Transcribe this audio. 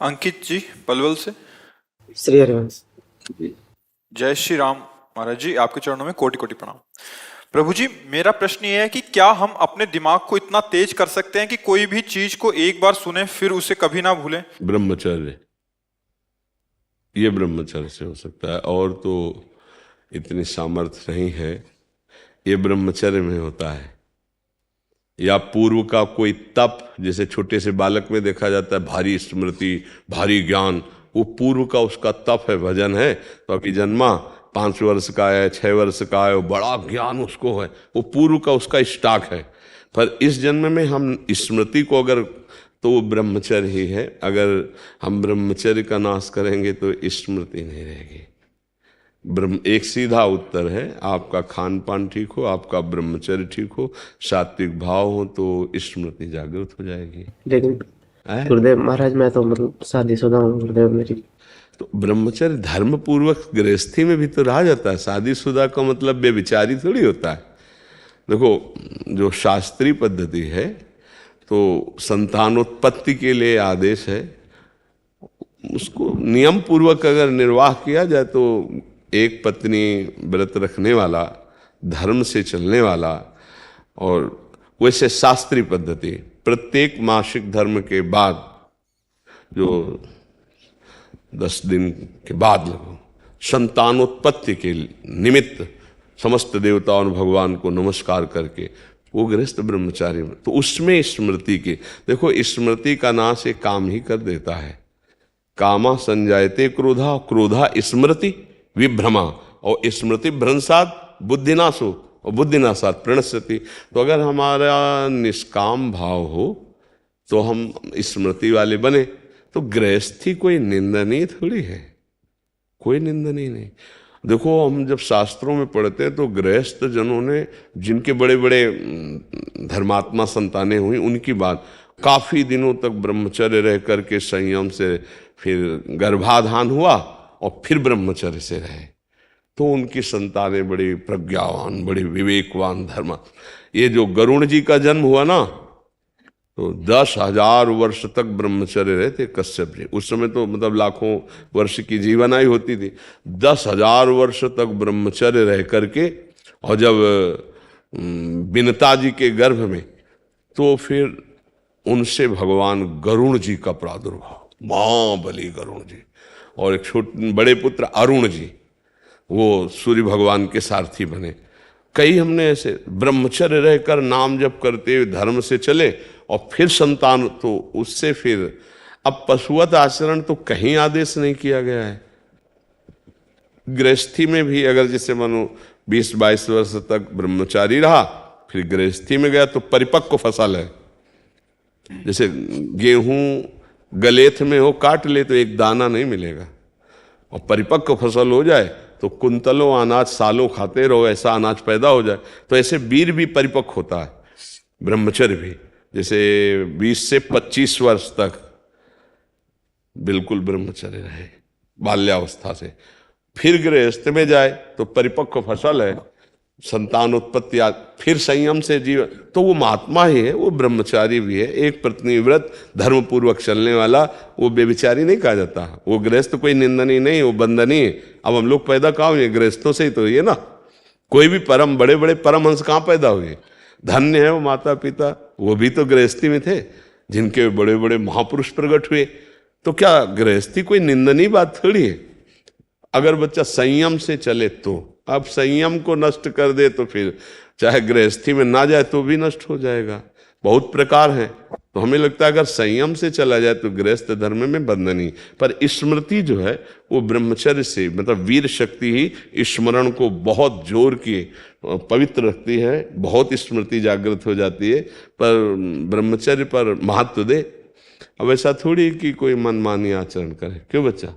अंकित जी पलवल से। श्री हरिवंश। जय श्री राम। महाराज जी आपके चरणों में कोटि कोटि प्रणाम। प्रभु जी मेरा प्रश्न ये है कि क्या हम अपने दिमाग को इतना तेज कर सकते हैं कि कोई भी चीज को एक बार सुने फिर उसे कभी ना भूलें? ब्रह्मचर्य, ये ब्रह्मचर्य से हो सकता है, और तो इतनी सामर्थ्य नहीं है। ये ब्रह्मचर्य में होता है, या पूर्व का कोई तप, जैसे छोटे से बालक में देखा जाता है भारी स्मृति, भारी ज्ञान, वो पूर्व का उसका तप है, भजन है। तो अभी जन्मा 5 वर्ष का है, 6 वर्ष का है, वो बड़ा ज्ञान उसको है, वो पूर्व का उसका स्टॉक है। पर इस जन्म में हम स्मृति को अगर, तो वो ब्रह्मचर्य ही है। अगर हम ब्रह्मचर्य का नाश करेंगे तो स्मृति नहीं रहेगी। एक सीधा उत्तर है, आपका खान पान ठीक हो, आपका ब्रह्मचर्य ठीक हो, सात्विक भाव हो, तो स्मृति जागृत हो जाएगी। लेकिन गुरुदेव महाराज मैं तो मतलब शादीशुदा हूँ गुरुदेव मेरी। तो ब्रह्मचर्य धर्म पूर्वक गृहस्थी में भी तो रहा जाता है। शादीशुदा का मतलब बेविचारी थोड़ी होता है। देखो, जो शास्त्रीय पद्धति है तो संतानोत्पत्ति के लिए आदेश है, उसको नियम पूर्वक अगर निर्वाह किया जाए तो एक पत्नी व्रत रखने वाला, धर्म से चलने वाला, और वैसे शास्त्रीय पद्धति प्रत्येक मासिक धर्म के बाद जो 10 दिन के बाद लगो संतानोत्पत्ति के निमित्त समस्त देवताओं और भगवान को नमस्कार करके वो गृहस्थ ब्रह्मचारी में, तो उसमें स्मृति की, देखो स्मृति का नाश एक काम ही कर देता है। कामा संजायते क्रोधा, क्रोधा स्मृति विभ्रमा, और स्मृति भ्रंशात बुद्धिनाशो, और बुद्धिनाशात प्रणश्यति। तो अगर हमारा निष्काम भाव हो तो हम स्मृति वाले बने, तो गृहस्थी कोई निंदनीय थोड़ी है, कोई निंदनीय नहीं। देखो, हम जब शास्त्रों में पढ़ते हैं तो गृहस्थ जनों ने, जिनके बड़े बड़े धर्मात्मा संतानें हुई, उनकी बात, काफी दिनों तक ब्रह्मचर्य रह करके संयम से फिर गर्भाधान हुआ और फिर ब्रह्मचर्य से रहे, तो उनकी संतानें बड़ी प्रज्ञावान, बड़ी विवेकवान धर्म। ये जो गरुण जी का जन्म हुआ ना, तो 10,000 वर्ष तक ब्रह्मचर्य रहे थे कश्यप जी। उस समय तो मतलब लाखों वर्ष की जीवनायु होती थी। 10,000 वर्ष तक ब्रह्मचर्य रह करके, और जब विनता जी के गर्भ में, तो फिर उनसे भगवान गरुण जी का प्रादुर्भाव, महाबली गरुण जी, और एक छोटे बड़े पुत्र अरुण जी, वो सूर्य भगवान के सारथी बने। कई हमने ऐसे ब्रह्मचर्य रहकर नाम जप करते हुए धर्म से चले, और फिर संतान, तो उससे फिर अब पशुवत आचरण तो कहीं आदेश नहीं किया गया है। गृहस्थी में भी अगर जैसे मानो 20-22 वर्ष तक ब्रह्मचारी रहा, फिर गृहस्थी में गया तो परिपक्व फसल है। जैसे गेहूं गलेथ में हो, काट ले तो एक दाना नहीं मिलेगा, और परिपक्व फसल हो जाए तो कुंतलों अनाज सालों खाते रहो, ऐसा अनाज पैदा हो जाए। तो ऐसे वीर भी परिपक्व होता है, ब्रह्मचर्य भी। जैसे 20 से 25 वर्ष तक बिल्कुल ब्रह्मचर्य रहे बाल्यावस्था से, फिर गृहस्थ में जाए तो परिपक्व फसल है, संतानोत्पत्ति, फिर संयम से जीवन, तो वो महात्मा ही है, वो ब्रह्मचारी भी है। एक पत्नी व्रत धर्म पूर्वक चलने वाला, वो बेविचारी नहीं कहा जाता। वो गृहस्थ कोई निंदनीय नहीं, वो बंदनीय है। अब हम लोग पैदा कहाँ हुए? गृहस्थों से ही तो ये ना। कोई भी परम बड़े बड़े परमहंस कहाँ पैदा हुए? धन्य है वो माता पिता, वो भी तो गृहस्थी में थे, जिनके बड़े बड़े महापुरुष प्रकट हुए। तो क्या गृहस्थी कोई निंदनीय बात थोड़ी है? अगर बच्चा संयम से चले तो। अब संयम को नष्ट कर दे तो फिर चाहे गृहस्थी में ना जाए तो भी नष्ट हो जाएगा। बहुत प्रकार है, तो हमें लगता है अगर संयम से चला जाए तो गृहस्थ धर्म में बंधनी। पर स्मृति जो है वो ब्रह्मचर्य से, मतलब वीर शक्ति ही स्मरण को बहुत जोर की पवित्र रखती है, बहुत स्मृति जागृत हो जाती है। पर ब्रह्मचर्य पर महत्व दे। अब ऐसा थोड़ी कि कोई मनमानी आचरण करे। क्यों बच्चा?